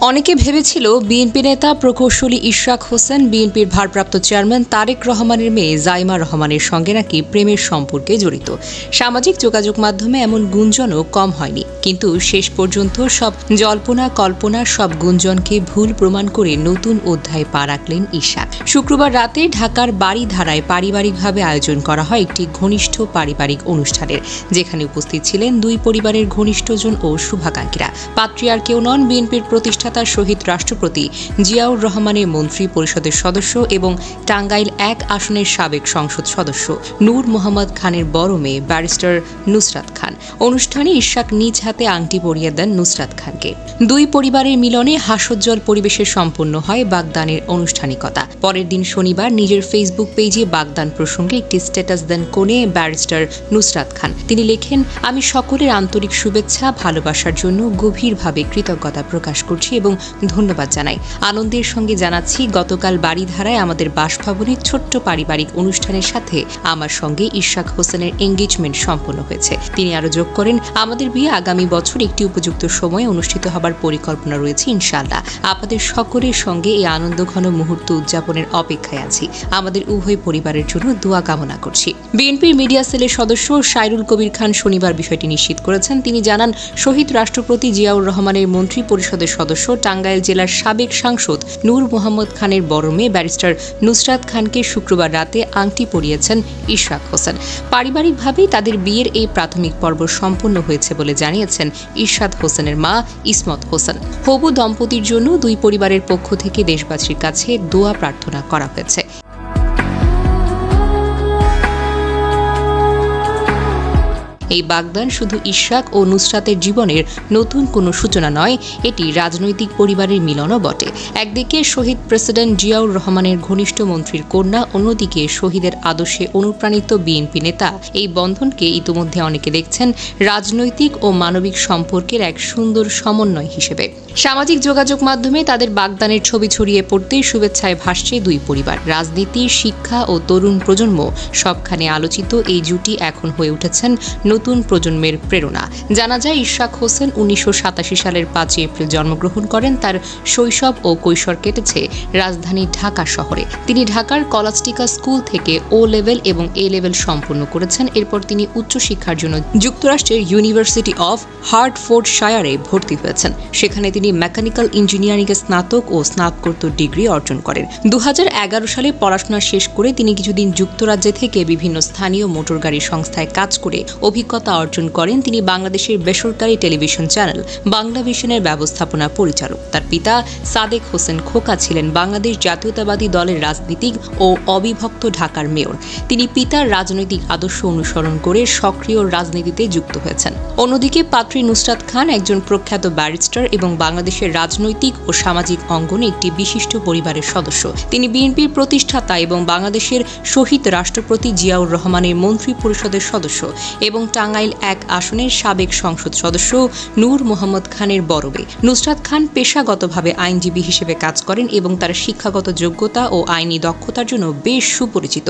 অনেকে ভেবেছিল বিএনপি নেতা প্রকৌশলী ইশরাক হোসেন বিএনপির ভারপ্রাপ্ত চেয়ারম্যান তারেক রহমানের মেয়ে জাইমা রহমানের সঙ্গে নাকি প্রেমের সম্পর্কে জড়িত। সামাজিক যোগাযোগ মাধ্যমে এমন গুঞ্জনও কম হয়নি, কিন্তু শেষ পর্যন্ত সব জল্পনা কল্পনা সব গুঞ্জনকে ভুল প্রমাণ করে নতুন অধ্যায়ে পা রাখলেন ইশরাক। শুক্রবার রাতে ঢাকার বাড়িধারায় পারিবারিকভাবে আয়োজন করা হয় একটি ঘনিষ্ঠ পারিবারিক অনুষ্ঠানের, যেখানে উপস্থিত ছিলেন দুই পরিবারের ঘনিষ্ঠজন ও শুভাকাঙ্ক্ষীরা। পাত্রী আর কেউ নন, বিএনপির প্রতিষ্ঠাতা শহীদ রাষ্ট্রপতি জিয়াউর রহমানের মন্ত্রী পরিষদের সদস্য এবং টাঙ্গাইল ১ আসনের সাবেক সংসদ সদস্য নূর মোহাম্মদ খানের বড় মেয়ে ব্যারিস্টার নুসরাত খান। অনুষ্ঠানে ইশরাক নিজ হাতে আংটি পরিয়ে দেন নুসরাত খানকে। দুই পরিবারের মিলনে হাস্যোজ্জ্বল পরিবেশে সম্পন্ন হয় বাগদানের আনুষ্ঠানিকতা। পরের দিন শনিবার নিজের ফেসবুক পেজে বাগদান প্রসঙ্গে একটি স্ট্যাটাস দেন কনে ব্যারিস্টার নুসরাত খান। তিনি লেখেন, আমি সকলের আন্তরিক শুভেচ্ছা ভালোবাসার জন্য গভীরভাবে কৃতজ্ঞতা প্রকাশ করছি এবং ধন্যবাদ জানাই। আনন্দের সঙ্গে জানাচ্ছি, গতকাল বাড়িধারায় আমাদের বাসভবনে ছোট্ট পারিবারিক অনুষ্ঠানের সাথে আমার সঙ্গে ইশরাক হোসেনের এঙ্গেজমেন্ট সম্পন্ন হয়েছে। তিনি আরও যোগ করেন, আমাদের বিয়ে আগামী বছর একটি উপযুক্ত সময়ে অনুষ্ঠিত হবার পরিকল্পনা রয়েছে ইনশাআল্লাহ। আপনাদের সকলের সঙ্গে এই আনন্দঘন মুহূর্ত উদযাপনের অপেক্ষায় আছি। আমাদের উভয় পরিবারের জন্য দোয়া কামনা করছি। বিএনপির মিডিয়া সেলের সদস্য সাইরুল কবির খান শনিবার বিষয়টি নিশ্চিত করেছেন। তিনি জানান, শহীদ রাষ্ট্রপতি জিয়াউর রহমানের মন্ত্রী পরিষদের সদস্য টাঙ্গাইল জেলার সাবেক সাংসদ নূর মোহাম্মদ খানের বড় মেয়ে ব্যারিস্টার নুসরাত খানকে শুক্রবার রাতে আংটি পরিয়েছেন ইশরাক হোসেন। পারিবারিকভাবেই তাদের বিয়ের এই প্রাথমিক পর্ব সম্পন্ন হয়েছে বলে জানিয়েছেন ইরশাদ হোসেনের মা ইসমত হোসেন। হবু দম্পতির জন্য দুই পরিবারের পক্ষ থেকে দেশবাসীর কাছে দোয়া প্রার্থনা করা হয়েছে। এই বাগদান শুধু ইশরাক ও নুসরাতের জীবনের নতুন কোনো সূচনা নয়, এটি রাজনৈতিক পরিবারের মিলনও বটে। একদিকে শহীদ প্রেসিডেন্ট জিয়াউর রহমানের ঘনিষ্ঠ মন্ত্রীর কন্যা, অন্যদিকে শহীদের আদর্শে অনুপ্রাণিত বিএনপি নেতা। এই বন্ধনকে ইতিমধ্যে অনেকে দেখছেন রাজনৈতিক ও মানবিক সম্পর্কের এক সুন্দর সমন্বয় হিসেবে। সামাজিক যোগাযোগ মাধ্যমে তাদের বাগদানের ছবি ছড়িয়ে পড়তেই শুভেচ্ছায় ভাসছে দুই পরিবার। রাজনীতি, শিক্ষা ও তরুণ প্রজন্ম সবখানে আলোচিত এই জুটি এখন হয়ে উঠেছেন নতুন প্রজন্মের প্রেরণা। জানা যায়, ইশরাক হোসেন ১৯৮৭ সালের ৫ এপ্রিল জন্মগ্রহণ করেন। তার শৈশব ও কৈশোর কেটেছে রাজধানী ঢাকা শহরে। তিনি ঢাকার কলাস্টিকা স্কুল থেকে ও লেভেল এবং এ লেভেল সম্পন্ন করেছেন। এরপর তিনি উচ্চশিক্ষার জন্য যুক্তরাষ্ট্রের ইউনিভার্সিটি অফ হার্টফোর্ডশায়ারে ভর্তি হয়েছেন। সেখানে তিনি মেকানিক্যাল ইঞ্জিনিয়ারিংয়ে স্নাতক ও স্নাতকোত্তর ডিগ্রি অর্জন করেন। ২০১১ সালে পড়াশোনা শেষ করে তিনি কিছুদিন যুক্তরাজ্যে থেকে বিভিন্ন স্থানীয় মোটর গাড়ি সংস্থায় কাজ করে অভিজ্ঞতা অর্জন করেন। তিনি বাংলাদেশের বেসরকারি টেলিভিশন চ্যানেল বাংলাভিশনের ব্যবস্থাপনা পরিচালক। তার পিতা সাদেক হোসেন খোকা ছিলেন বাংলাদেশ জাতীয়তাবাদী দলের রাজনীতিক ও অবিভক্ত ঢাকার মেয়র। তিনি পিতার রাজনৈতিক আদর্শ অনুসরণ করে সক্রিয় রাজনীতিতে যুক্ত হয়েছেন। অন্যদিকে পাত্রী নুসরাত খান একজন প্রখ্যাত ব্যারিস্টার এবং বাংলাদেশের রাজনৈতিক ও সামাজিক অঙ্গনে একটি বিশিষ্ট পরিবারের সদস্য। তিনি বিএনপির প্রতিষ্ঠাতা এবং বাংলাদেশের শহীদ রাষ্ট্রপতি জিয়াউর রহমানের মন্ত্রী পরিষদের সদস্য এবং টাঙ্গাইল ১ আসনের সাবেক সংসদ সদস্য নূর মোহাম্মদ খানের বড় মেয়ে। নুসরাত খান পেশাগতভাবে আইনজীবী হিসেবে কাজ করেন এবং তার শিক্ষাগত যোগ্যতা ও আইনি দক্ষতার জন্য বেশ সুপরিচিত।